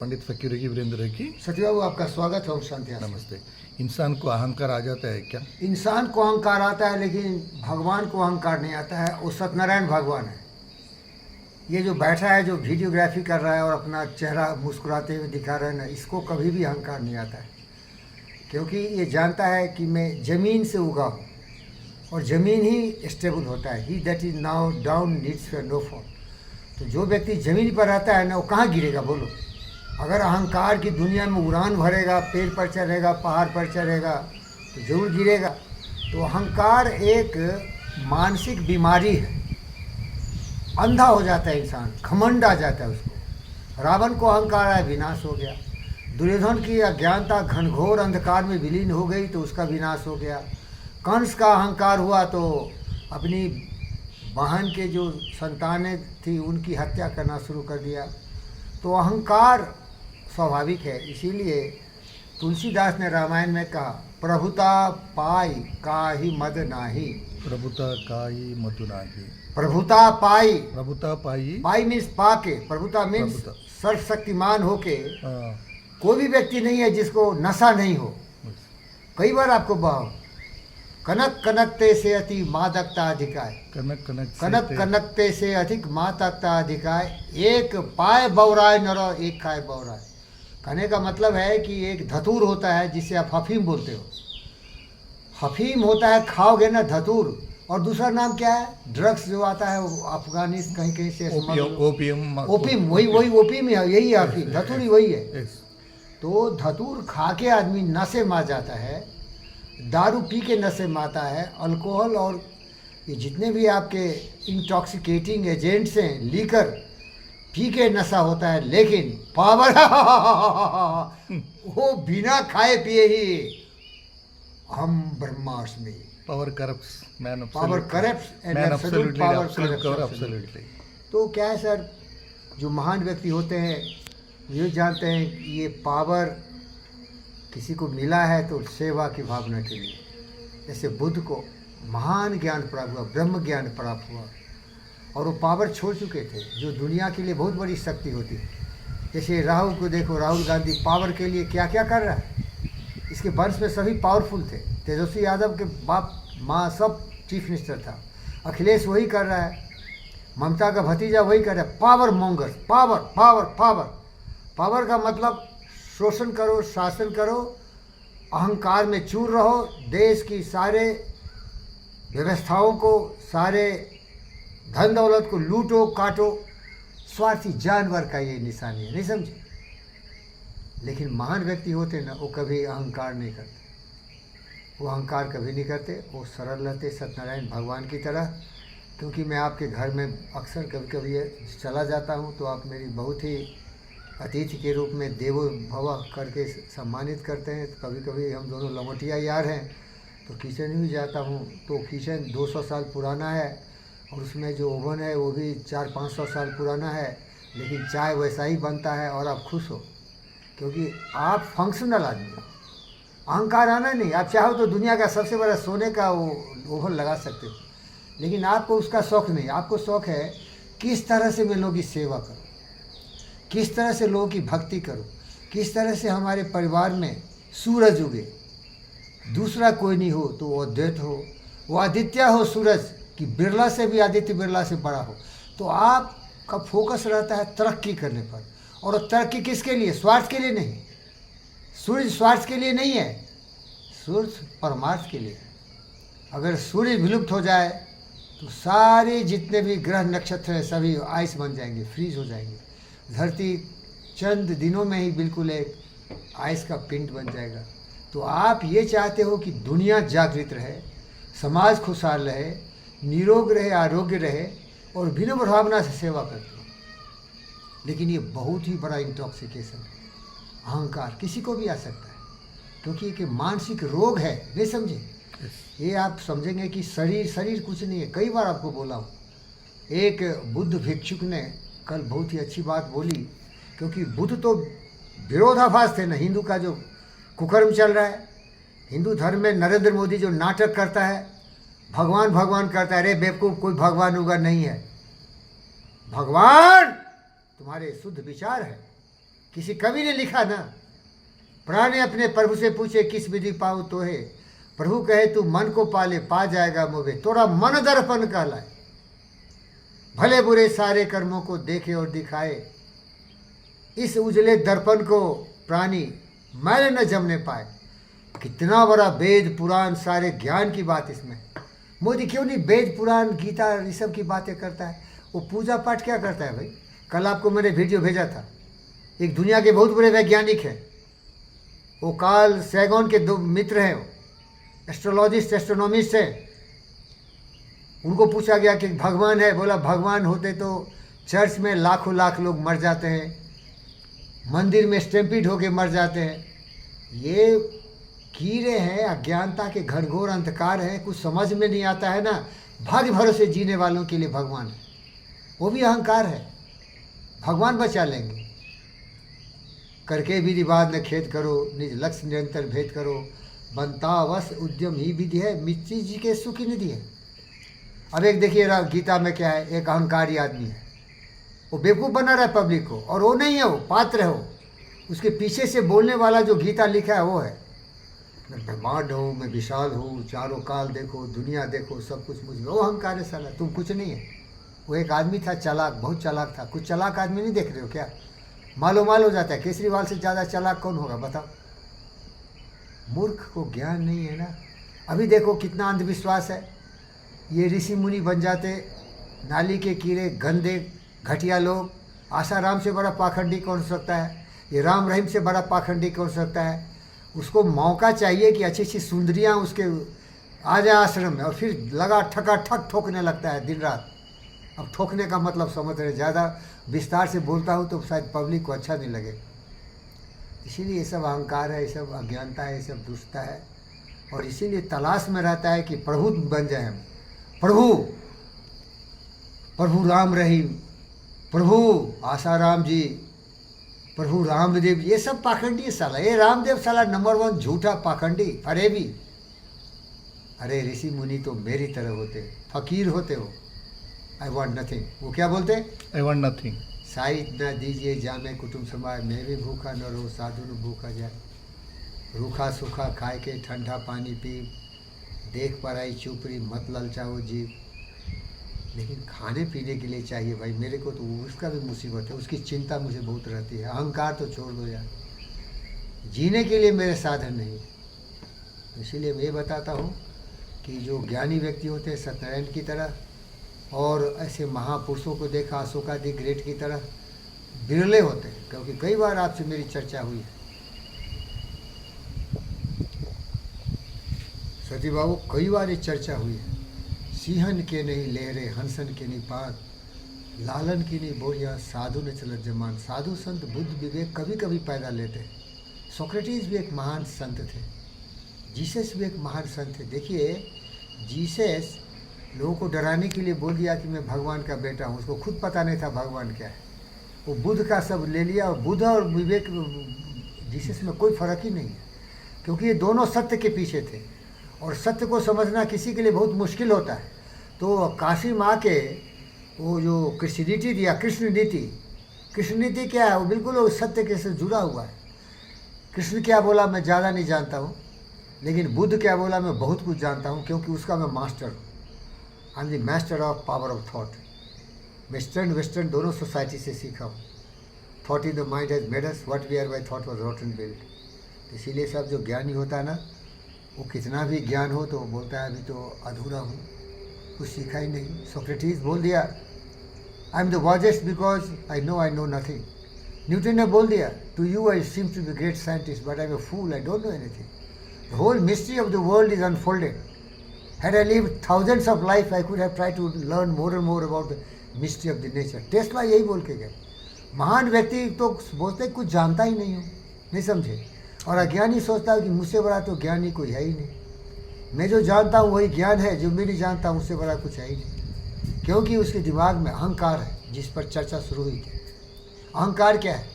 पंडित फकीर की वीरेंद्र की सत्यबाबू आपका स्वागत है। शांति नमस्ते। इंसान को अहंकार आ जाता है क्या? इंसान को अहंकार आता है लेकिन भगवान को अहंकार नहीं आता है। वो सत्यनारायण भगवान है। ये जो बैठा है, जो वीडियोग्राफी कर रहा है और अपना चेहरा मुस्कुराते हुए दिखा रहा है ना, इसको कभी भी अहंकार नहीं आता है, क्योंकि ये जानता है कि मैं ज़मीन से उगा हूँ और ज़मीन ही स्टेबल होता है। He that is now down needs for no fall. तो जो व्यक्ति ज़मीन पर रहता है ना, वो कहाँ गिरेगा बोलो? अगर अहंकार की दुनिया में उड़ान भरेगा, पेड़ पर चढ़ेगा, पहाड़ पर चढ़ेगा, तो जरूर गिरेगा। तो अहंकार एक मानसिक बीमारी है। अंधा हो जाता है इंसान, घमंड आ जाता है उसको। रावण को अहंकार आया, विनाश हो गया। दुर्योधन की अज्ञानता घनघोर अंधकार में विलीन हो गई तो उसका विनाश हो गया। कंस का अहंकार हुआ तो अपनी बहन के जो संतानें थी उनकी हत्या करना शुरू कर दिया। तो अहंकार स्वाभाविक है। इसीलिए तुलसीदास ने रामायण में कहा, प्रभुता पाई काहि मद नाही। प्रभुता काई मधु नाही। प्रभुता पाई, प्रभुता पाई, पाई मीन्स पाके, प्रभुता मीन्स सर्वशक्तिमान होके। हाँ। कोई भी व्यक्ति नहीं है जिसको नशा नहीं हो। कई बार आपको बहाओ, कनक कनकते से अति मादकता अधिकाय, कनक कनक कनक कनकते से अधिक मादकता अधिकाय। एक पाए बौराय नरो एक खाए बौराय। कहने का मतलब है कि एक धतूर होता है जिसे आप हफीम बोलते हो। हफीम होता है, खाओगे ना धतूर। और दूसरा नाम क्या है? ड्रग्स जो आता है वो अफगानिस्तान कहीं कहीं से, ओपियम। ओपियम, वही ओपियम है, यही है हफीम, धतूरी वही है। तो धतूर खा के आदमी नशे में आ जाता है, दारू पी के नशे में आता है, अल्कोहल और ये जितने भी आपके इंटॉक्सिकेटिंग एजेंट्स हैं, लीकर पी के नशा होता है। लेकिन पावर वो बिना खाए पिए ही हम ब्रह्मास्मि। Power corrupts man, power corrupts and absolute power absolutely. तो क्या है सर, जो महान व्यक्ति होते हैं ये जानते हैं कि ये पावर किसी को मिला है तो सेवा की भावना के लिए। जैसे बुद्ध को महान ज्ञान प्राप्त हुआ, ब्रह्म ज्ञान प्राप्त हुआ और वो पावर छोड़ चुके थे जो दुनिया के लिए बहुत बड़ी शक्ति होती है। जैसे राहुल को देखो, राहुल गांधी पावर के लिए क्या क्या कर रहा है। इसके वंश में सभी पावरफुल थे। तेजस्वी यादव के बाप माँ सब चीफ मिनिस्टर था। अखिलेश वही कर रहा है, ममता का भतीजा वही कर रहा है। Power mongers, power power power. Power का मतलब शोषण करो, शासन करो, अहंकार में चूर रहो, देश की सारे व्यवस्थाओं को, सारे धन दौलत को लूटो काटो। स्वार्थी जानवर का ये निशानी है, नहीं समझे? लेकिन महान व्यक्ति होते ना, वो कभी अहंकार नहीं करते। वो अहंकार कभी नहीं करते। वो सरल रहते, सत्यनारायण भगवान की तरह। क्योंकि मैं आपके घर में अक्सर कभी कभी चला जाता हूँ तो आप मेरी बहुत ही अतिथि के रूप में देवो भव करके सम्मानित करते हैं। तो कभी कभी हम दोनों लमटिया यार हैं तो किचन में भी जाता हूँ तो किचन 200 साल पुराना है और उसमें जो ओवन है वो भी 400-500 साल पुराना है, लेकिन चाय वैसा ही बनता है और आप खुश हो क्योंकि आप फंक्शनल आदमी हो। अहंकार आना नहीं। आप चाहो तो दुनिया का सबसे बड़ा सोने का वो ओवन लगा सकते हो, लेकिन आपको उसका शौक़ नहीं। आपको शौक़ है किस तरह से मैं लोगों की सेवा करूँ, किस तरह से लोगों की भक्ति करूं, किस तरह से हमारे परिवार में सूरज उगे, दूसरा कोई नहीं हो तो वो अद्वैत हो, वो आदित्य हो सूरज कि बिरला से भी आदित्य बिरला से बड़ा हो। तो आपका फोकस रहता है तरक्की करने पर। और तरक्की किसके लिए? स्वार्थ के लिए नहीं। सूर्य स्वार्थ के लिए नहीं है, सूर्य परमार्थ के लिए। अगर सूर्य विलुप्त हो जाए तो सारे जितने भी ग्रह नक्षत्र हैं सभी आइस बन जाएंगे, फ्रीज हो जाएंगे। धरती चंद दिनों में ही बिल्कुल एक आइस का पिंड बन जाएगा। तो आप ये चाहते हो कि दुनिया जागृत रहे, समाज खुशहाल रहे, निरोग रहे, आरोग्य रहे और विनम्र भावना से सेवा करते हो। लेकिन ये बहुत ही बड़ा इंटॉक्सिकेशन है। अहंकार किसी को भी आ सकता है क्योंकि एक मानसिक रोग है, नहीं समझे? ये आप समझेंगे कि शरीर कुछ नहीं है। कई बार आपको बोला हूँ, एक बुद्ध भिक्षुक ने कल बहुत ही अच्छी बात बोली, क्योंकि बुद्ध तो विरोधाभास थे ना। हिंदू का जो कुकर्म चल रहा है, हिंदू धर्म में नरेंद्र मोदी जो नाटक करता है, भगवान भगवान करता है। अरे बेवकूफ़, कोई भगवान उगा नहीं है। भगवान तुम्हारे शुद्ध विचार है, किसी कवि ने लिखा ना, प्राण अपने प्रभु से पूछे किस विधि पाऊँ तो है, प्रभु कहे तू मन को पाले पा जाएगा मोहे, तोरा मन दर्पण कहलाए, भले बुरे सारे कर्मों को देखे और दिखाए, इस उजले दर्पण को प्राणी मैल न जमने पाए। कितना बड़ा वेद पुराण सारे ज्ञान की बात इसमें। मोदी क्यों नहीं वेद पुराण गीता ये सब की बातें करता है? वो पूजा पाठ क्या करता है भाई? कल आपको मैंने वीडियो भेजा था, एक दुनिया के बहुत बड़े वैज्ञानिक हैं, वो कार्ल सैगन के दो मित्र हैं, एस्ट्रोलॉजिस्ट एस्ट्रोनॉमिस्ट हैं। उनको पूछा गया कि भगवान है, बोला भगवान होते तो चर्च में लाखों लाख लोग मर जाते हैं, मंदिर में स्टैम्पीड होके मर जाते हैं। ये कीड़े हैं, अज्ञानता के घनघोर अंधकार हैं, कुछ समझ में नहीं आता है ना। भाग्य भरोसे जीने वालों के लिए भगवान है, वो भी अहंकार है। भगवान बचा लेंगे। करके भी रिवाज न खेद करो, निज लक्ष्य निरंतर भेद करो, बनतावस उद्यम ही विधि है, मिट्टी जी के सुख ही निधि है। अब एक देखिए गीता में क्या है, एक अहंकारी आदमी है, वो बेवकूफ़ बना रहा है पब्लिक को, और वो नहीं है, वो पात्र है। वो उसके पीछे से बोलने वाला जो गीता लिखा है वो है, मैं ब्रह्मांड हूँ, मैं विशाल हूँ, चारों काल देखो, दुनिया देखो, सब कुछ मुझ में। वो अहंकार है साला, तुम कुछ नहीं है। वो एक आदमी था चालाक, बहुत चालाक था। कुछ चालाक आदमी नहीं देख रहे हो क्या? मालो माल हो जाता है। केजरीवाल से ज़्यादा चालाक कौन होगा बताओ? मूर्ख को ज्ञान नहीं है ना। अभी देखो कितना अंधविश्वास है। ये ऋषि मुनि बन जाते, नाली के कीड़े, गंदे घटिया लोग। आसाराम से बड़ा पाखंडी कौन हो सकता है? ये राम रहीम से बड़ा पाखंडी कौन हो सकता है? उसको मौका चाहिए कि अच्छी अच्छी सुंदरियाँ उसके आ जाए आश्रम में, और फिर लगा ठका ठक ठोकने लगता है दिन रात। अब ठोकने का मतलब समझ रहे, ज़्यादा विस्तार से बोलता हूँ तो शायद पब्लिक को अच्छा नहीं लगे। इसीलिए ये सब अहंकार है, ये सब अज्ञानता है, ये सब दुष्टता है। और इसीलिए तलाश में रहता है कि प्रभु बन जाए हम। प्रभु प्रभु राम रहीम, प्रभु आसाराम जी, प्रभु रामदेव, ये सब पाखंडी है साला। ये रामदेव साला नंबर 1 झूठा पाखंडी फरेबी। अरे ऋषि मुनि तो मेरी तरह होते, फकीर होते हो। I want nothing. वो क्या बोलते? I want nothing. साई न दीजिए जामे कुटुंब समाए, मैं भी भूखा न रहो, साधु न भूखा जाए। रूखा सूखा खाए के ठंडा पानी पी, देख पर आई चुपड़ी मत ललचाओ जीव। लेकिन खाने पीने के लिए चाहिए भाई। मेरे को तो उसका भी मुसीबत है, उसकी चिंता मुझे बहुत रहती है। अहंकार तो छोड़ दो यार, जीने के लिए मेरे साधन नहीं। इसीलिए मैं ये बताता हूँ कि जो ज्ञानी व्यक्ति होते हैं सत्यनारायण की तरह, और ऐसे महापुरुषों को देखा अशोका दी ग्रेट की तरह, बिरले होते हैं। क्योंकि कई बार आपसे मेरी चर्चा हुई है सती बाबू, कई बार ये चर्चा हुई है। सिंहन के नहीं लहरे, हंसन के नहीं पात, लालन की नहीं बोलियाँ, साधु ने चलत जमान। साधु संत बुद्ध विवेक कभी कभी पैदा लेते हैं। सोक्रेटिस भी एक महान संत थे, जीसस भी एक महान संत थे। देखिए जीसस लोगों को डराने के लिए बोल दिया कि मैं भगवान का बेटा हूँ। उसको खुद पता नहीं था भगवान क्या है। वो बुद्ध का सब ले लिया, और बुद्ध और विवेक जीसस में कोई फ़र्क ही नहीं है, क्योंकि ये दोनों सत्य के पीछे थे। और सत्य को समझना किसी के लिए बहुत मुश्किल होता है। तो काशी माँ के वो जो कृष्ण नीति दिया, कृष्ण नीति क्या है? वो बिल्कुल वो सत्य के से जुड़ा हुआ है। कृष्ण क्या बोला मैं ज़्यादा नहीं जानता हूँ, लेकिन बुद्ध क्या बोला मैं बहुत कुछ जानता हूँ, क्योंकि उसका मैं मास्टर हूँ। I am the master of power of thought. मैं ईस्टर्न वेस्टर्न दोनों सोसाइटी से सीखा हूँ। Thought in the mind has made us, what we are by thought was wrought and build. इसीलिए सब जो ज्ञानी होता है ना, वो कितना भी ज्ञान हो तो बोलता है अभी तो अधूरा हूँ, कुछ सीखा ही नहीं। सोक्रेटिस बोल दिया I am the wisest because I know nothing. Newton ने बोल दिया to you I seem to be great scientist but I am a fool, I don't know anything. The whole mystery of the world is unfolded. Had I lived thousands of life, I could have tried to learn more and more about the mystery of the nature. Tesla यही बोल के गए। महान व्यक्ति तो बोलते कुछ जानता ही नहीं हूँ, नहीं समझे। और अज्ञानी सोचता है कि मुझसे बड़ा तो ज्ञानी कोई है ही नहीं। मैं जो जानता हूँ वही ज्ञान है, जो मैं नहीं जानता हूँ उससे बड़ा कुछ है ही नहीं। क्योंकि उसके दिमाग में अहंकार है, जिस पर चर्चा शुरू हुई थी। अहंकार क्या है?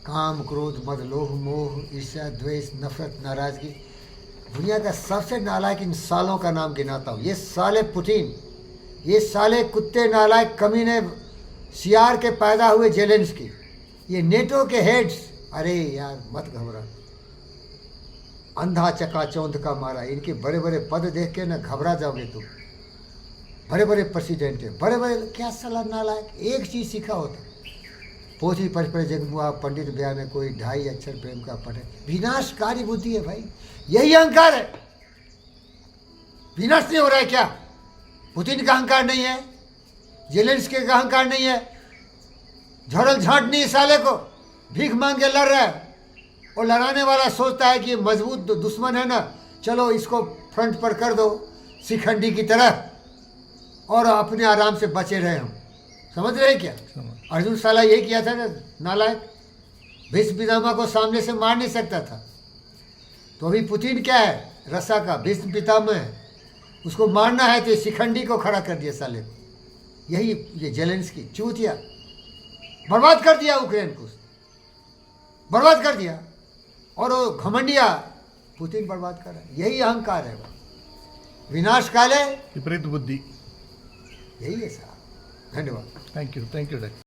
काम, क्रोध, मद, लोभ, मोह, ईर्ष्या, द्वेष, नफरत, नाराजगी। दुनिया का सबसे नालायक इन सालों का नाम गिनाता हूँ। ये साले पुतिन, ये साले कुत्ते नालायक कमीने सियार के पैदा हुए जेलेंस्की, ये नेटो के हेड्स अरे यार मत घबरा, अंधा चकाचौंध का मारा, इनके बड़े बड़े पद देख के ना घबरा जाओगे तुम। बड़े बड़े प्रेसिडेंट है, बड़े बड़े, क्या साला नालायक, एक चीज सीखा होता, पोथी पढ़ पढ़े जगमुआ पंडित ब्याह में कोई 2.5 अक्षर प्रेम का पढ़े। विनाशकारी बुद्धि है भाई, यही अहंकार है। विनाश नहीं हो रहा है क्या? पुतिन का अहंकार नहीं है, जेलेंस्की का अहंकार नहीं है, झड़ल झांट नहीं साले को, भीख मांग के लड़ रहा है, और लड़ाने वाला सोचता है कि ये मजबूत दुश्मन है ना, चलो इसको फ्रंट पर कर दो शिखंडी की तरह, और अपने आराम से बचे रहे हम। समझ रहे क्या? अर्जुन साला यही किया था ना, नालायक, भीष्म पितामह को सामने से मार नहीं सकता था। तो अभी पुतिन क्या है, रसा का भीष्म पितामह है, उसको मारना है तो शिखंडी को खड़ा कर दिया साले को। यही ये जेलेंस्की चूतिया बर्बाद कर दिया, यूक्रेन को बर्बाद कर दिया, और वो घमंडिया पुतिन बर्बाद कर रहा है। यही अहंकार है, विनाश काले विपरीत बुद्धि। यही है साहब। धन्यवाद। Thank you doctor.